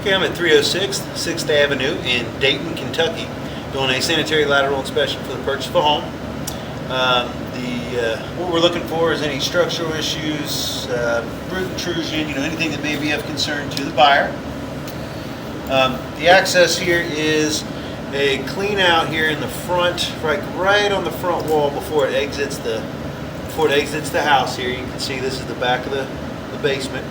Okay, I'm at 306 6th Avenue in Dayton, Kentucky, doing a sanitary lateral inspection for the purchase of a home. What we're looking for is any structural issues, roof intrusion, anything that may be of concern to the buyer. The access here is a clean out here in the front, right on the front wall before it exits the house. Here you can see this is the back of the basement.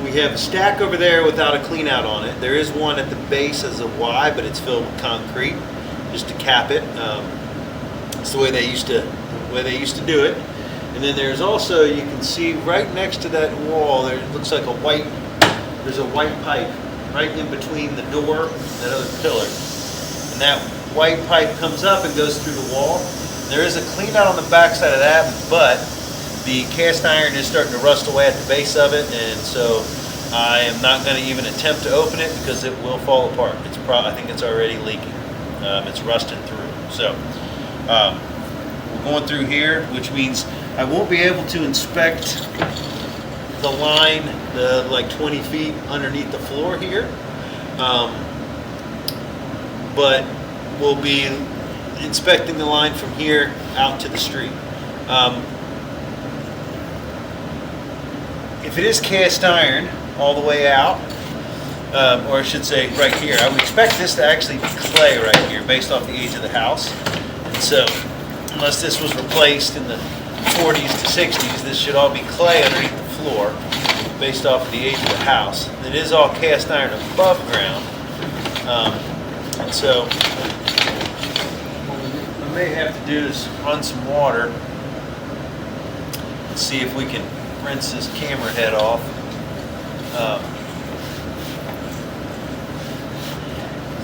We have a stack over there without a clean out on it. There is one at the base as a Y, but it's filled with concrete just to cap it. It's the way they used to do it. And then there's also, you can see right next to that wall there, it looks like there's a white pipe right in between the door and that other pillar. And that white pipe comes up and goes through the wall. There is a clean out on the back side of that, but the cast iron is starting to rust away at the base of it, and so I am not going to even attempt to open it because it will fall apart. I think it's already leaking. It's rusting through. So we're going through here, which means I won't be able to inspect the line, like 20 feet underneath the floor here, but we'll be inspecting the line from here out to the street. If it is cast iron all the way out, or I should say right here, I would expect this to actually be clay right here based off the age of the house. And so unless this was replaced in the 40s to 60s, this should all be clay underneath the floor based off of the age of the house. It is all cast iron above ground. And so what we may have to do is run some water and see if we can rinse this camera head off.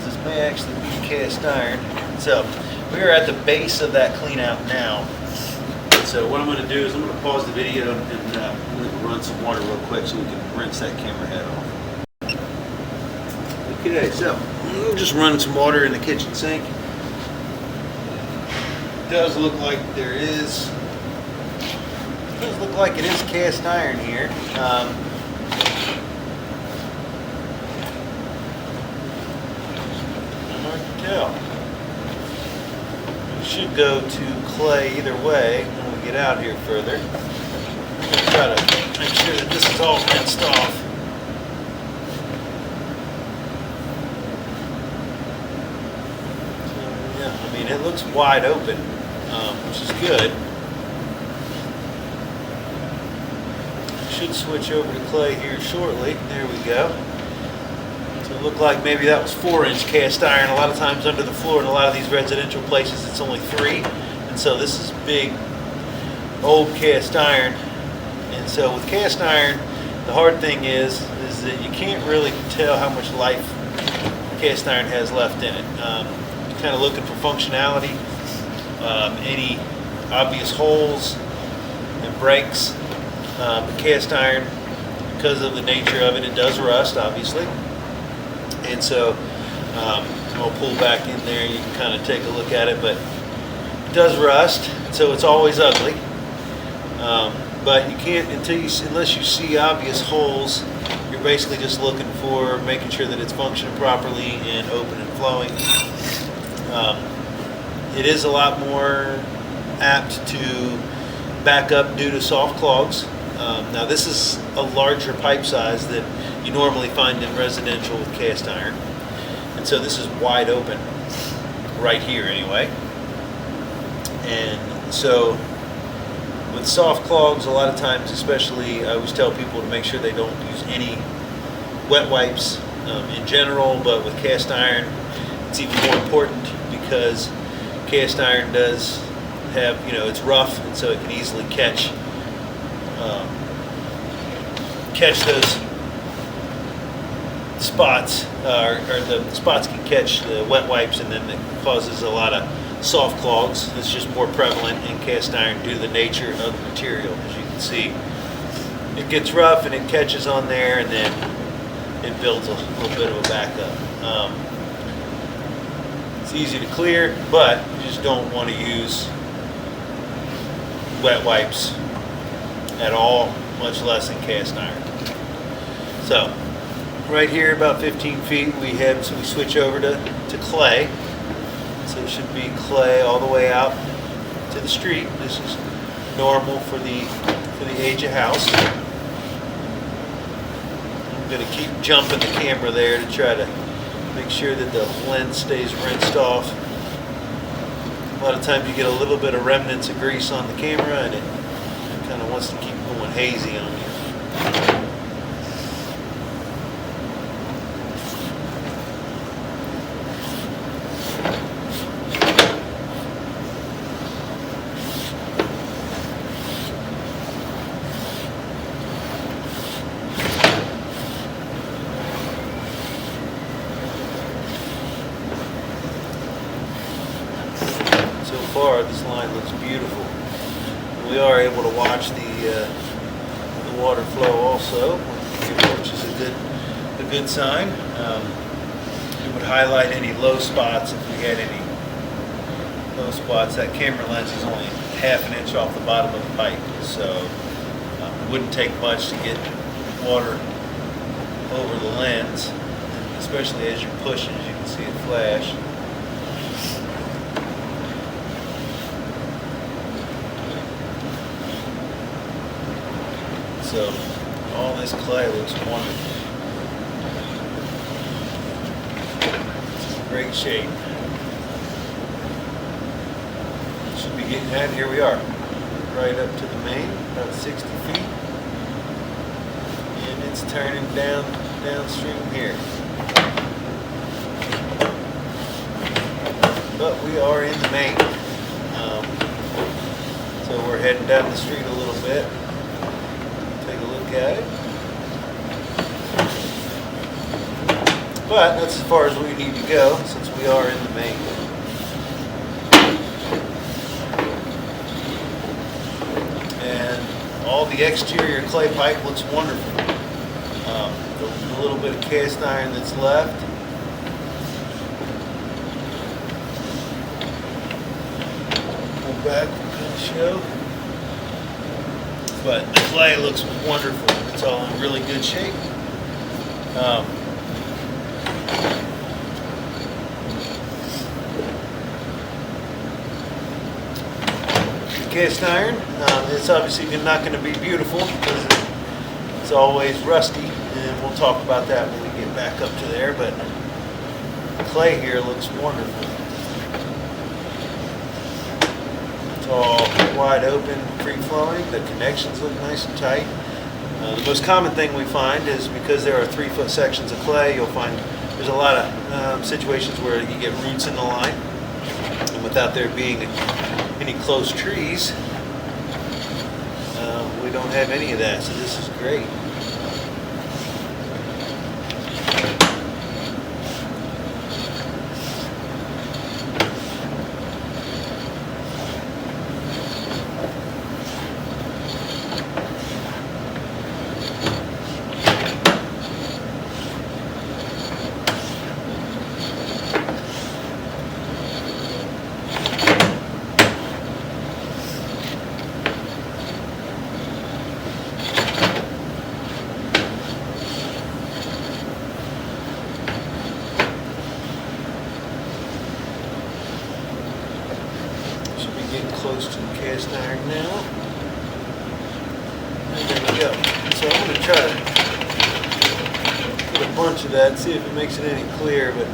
This may actually be cast iron. So we are at the base of that clean out now. So what I'm going to do is I'm going to pause the video and I'm going to run some water real quick so we can rinse that camera head off. Okay, so I'm just running some water in the kitchen sink. It does look like it is cast iron here. Hard to tell. We should go to clay either way when we get out here further. We'll try to make sure that this is all rinsed off. So, yeah, I mean, it looks wide open, which is good. Should switch over to clay here shortly. There we go. So it looked like maybe that was 4-inch cast iron. A lot of times under the floor in a lot of these residential places it's only 3, and so this is big old cast iron. And so with cast iron, the hard thing is that you can't really tell how much life cast iron has left in it. You're kind of looking for functionality, any obvious holes and breaks. Cast iron, because of the nature of it, it does rust, obviously. And so I'll pull back in there and you can kind of take a look at it, but it does rust, so it's always ugly. But you can't, unless you see obvious holes, you're basically just looking for making sure that it's functioning properly and open and flowing. It is a lot more apt to back up due to soft clogs. Now this is a larger pipe size than you normally find in residential with cast iron, and so this is wide open right here anyway. And so with soft clogs, a lot of times, especially, I always tell people to make sure they don't use any wet wipes in general, but with cast iron it's even more important because cast iron does have, it's rough, and so it can easily catch those spots, or the spots can catch the wet wipes, and then it causes a lot of soft clogs. It's just more prevalent in cast iron due to the nature of the material. As you can see, it gets rough and it catches on there, and then it builds a little bit of a backup. It's easy to clear, but you just don't want to use wet wipes at all, much less in cast iron. So right here, about 15 feet, we switch over to clay. So it should be clay all the way out to the street. This is normal for the age of house. I'm going to keep jumping the camera there to try to make sure that the lens stays rinsed off. A lot of times you get a little bit of remnants of grease on the camera, and it kind of wants to keep going hazy on you. So far, this line looks beautiful. We are able to watch the water flow also, which is a good sign. It would highlight any low spots if we had any low spots. That camera lens is only half an inch off the bottom of the pipe, so it wouldn't take much to get water over the lens, especially as you're pushing, as you can see it flash. So all this clay looks wonderful. It's in great shape. Should be getting that. Here we are, right up to the main, about 60 feet, and it's turning downstream here. But we are in the main, so we're heading down the street a little bit. Take a look at it. But that's as far as we need to go since we are in the main. And all the exterior clay pipe looks wonderful. The little bit of cast iron that's left. Pull back to show. But the clay looks wonderful. It's all in really good shape. The cast iron, it's obviously not going to be beautiful because it's always rusty, and we'll talk about that when we get back up to there, but the clay here looks wonderful. It's all wide open, free-flowing. The connections look nice and tight. The most common thing we find is because there are 3-foot sections of clay, you'll find there's a lot of situations where you get roots in the line, and without there being any close trees, we don't have any of that, so this is great. Getting close to the cast iron now. And there we go. So I'm going to try to put a bunch of that, see if it makes it any clearer, but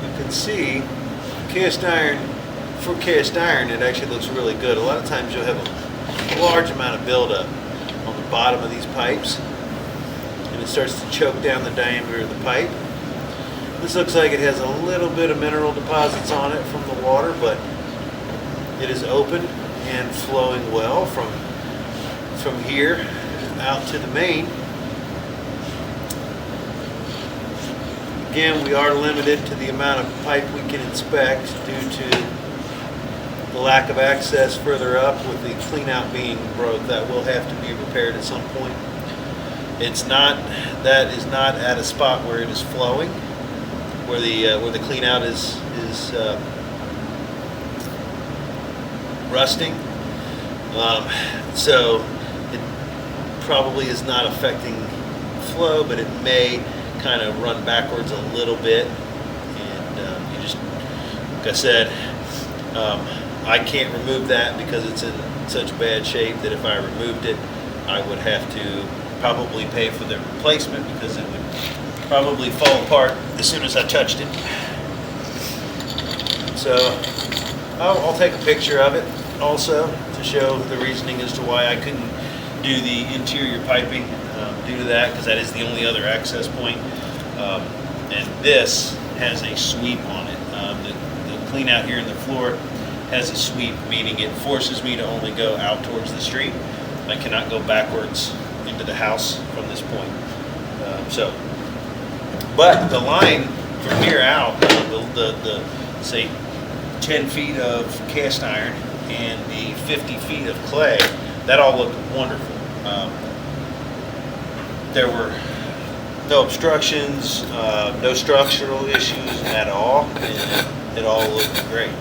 you can see cast iron, for cast iron it actually looks really good. A lot of times you'll have a large amount of buildup on the bottom of these pipes, and it starts to choke down the diameter of the pipe. This looks like it has a little bit of mineral deposits on it from the water, but it is open and flowing well from here out to the main. Again, we are limited to the amount of pipe we can inspect due to the lack of access further up with the clean out being broke. That will have to be repaired at some point. That is not at a spot where it is flowing, where the clean out is rusting, so it probably is not affecting flow, but it may kind of run backwards a little bit. And you just, like I said, I can't remove that because it's in such bad shape that if I removed it, I would have to probably pay for the replacement because it would probably fall apart as soon as I touched it. So I'll take a picture of it also to show the reasoning as to why I couldn't do the interior piping due to that, because that is the only other access point. And this has a sweep on it. The clean out here in the floor has a sweep, meaning it forces me to only go out towards the street. I cannot go backwards into the house from this point. But the line from here out, the say 10 feet of cast iron and the 50 feet of clay, that all looked wonderful. There were no obstructions, no structural issues at all, and it all looked great.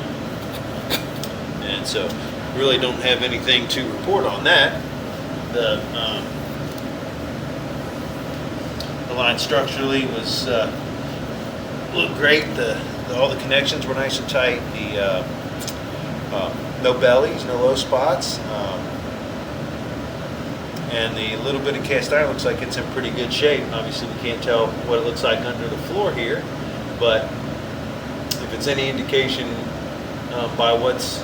And so really don't have anything to report on that. The line structurally was looked great. All the connections were nice and tight. The no bellies, no low spots, and the little bit of cast iron looks like it's in pretty good shape. Obviously, we can't tell what it looks like under the floor here, but if it's any indication by what's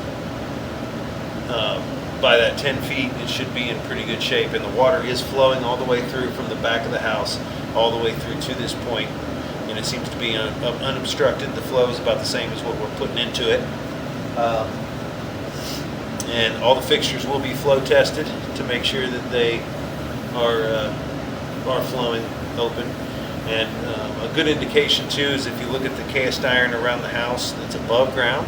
by that 10 feet, it should be in pretty good shape. And the water is flowing all the way through from the back of the house all the way through to this point, and it seems to be unobstructed. The flow is about the same as what we're putting into it. And all the fixtures will be flow tested to make sure that they are flowing open. And a good indication too is if you look at the cast iron around the house that's above ground,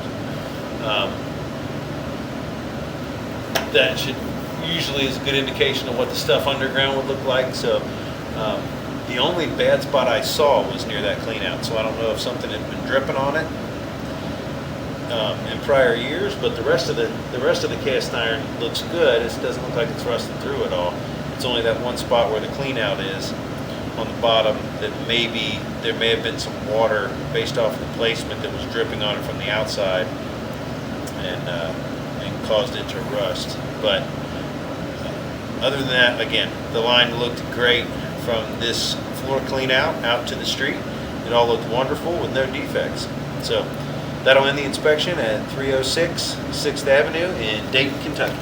that should usually is a good indication of what the stuff underground would look like. So the only bad spot I saw was near that clean out. So I don't know if something had been dripping on it in prior years, but the rest of the cast iron looks good. It doesn't look like it's rusted through at all. It's only that one spot where the clean out is on the bottom that maybe there may have been some water based off the placement that was dripping on it from the outside and caused it to rust. But other than that, again, the line looked great from this floor clean out to the street. It all looked wonderful with no defects. So that'll end the inspection at 306 6th Avenue in Dayton, Kentucky.